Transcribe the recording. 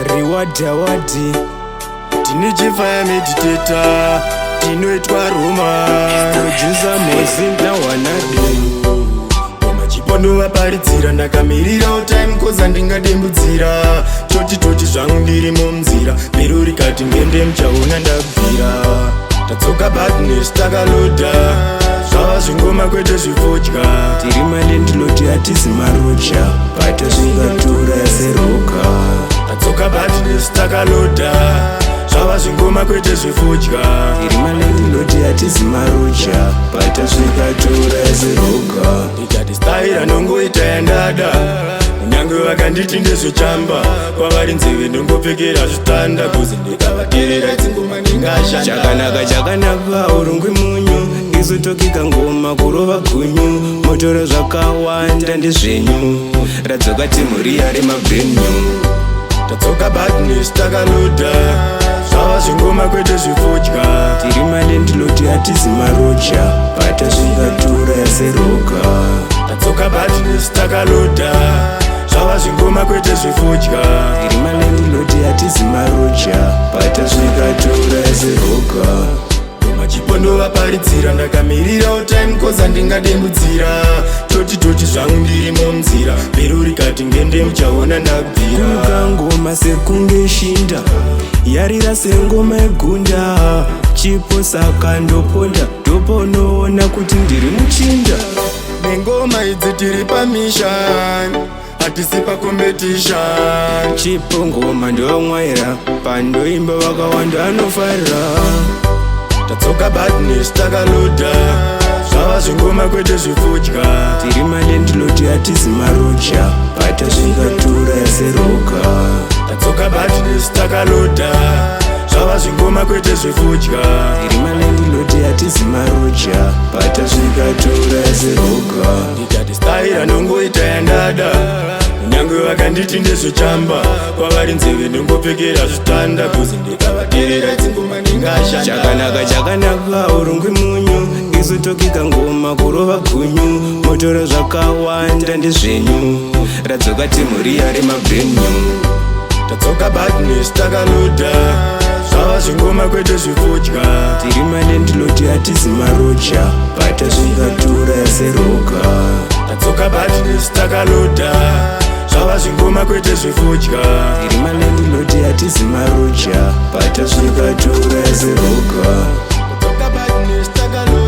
riwadhawadi tine chifaya mediteta tinoitwa roma rojusa mozi nawanadi chiponovaparidzira ndakamirirawo time koza ndingadembudzira toti zvangu ndiri munzira mbiro rikati ngende muchaona ndabvira tatsoka badness takaloda zvava zvingoma kwete zvifodya tiri malendiloti hatizi marocha pata zvingatura yaseroka tatsoka badness takaloda zvava zvingoma kwete zvifodya tiri malendiloti hatizi marocha pata zvingatura yaseroka ndikati staira nongoita yandada kunyange vakanditi ndezvechamba kwavari nzeve ndongopfekera zvitanda kuzi ndikavateerera dzingoma ndingashanda chakanaka urungwi munyu izotokika ngoma kurova gunyu motoro zvakawanda ndezvenyu radzoka timuriya remabrenyu tatsoka badness takaloda zvava zvingoma kwete zvifodya tiri malendiloti hatizi marocha pata zvingatura yaseroka tatsoka badness takaloda zvava zvingoma kwete zvifodya tiri malendiloti hatizi marocha pata zvingatura yaseroka machipondovaparidzira ndakamirirawo time koza ndingadembudzira toti zvangu ndiri munzira mbiro rikati ngende muchaona ndabvira kungangoma sekunge shinda yarira sengoma yegunda chipo saka ndoponda ndoponoona kuti ndiri muchinda nengoma idzi tiri pamishani hatisi pacompetition chipo ngoma ndovamwaira pandoimba vakawanda anofarira tatsoka badness takaloda zvava zvingoma kwete zvifodya tiri malendiloti hatizi marocha pata zvingatura yaseroka tatsoka badness takaloda zvava zvingoma kwete zvifodya tiri malendiloti hatizi marocha pata zvingatura yaseroka ndikati staira nongoita yandada kunyange vakanditi ndezvechamba kwavari nzeve ndongopfekera zvitanda kuzi ndikavateerera dzingoma ndingashanda chakanaka urungwi munyu izotokika ngoma kurova gunyu motoro zvakawanda ndezvenyu radzoka timuriya remabrenyu tatsoka badness takaloda zvava zvingoma kwete zvifodya tiri malendiloti hatizi marocha pata zvingatura yaseroka tatsoka badness takaloda zvava zvingoma kwete zvifodya tiri malendiloti hatizi marocha pata zvingatura yaseroka tatsoka badness takaloda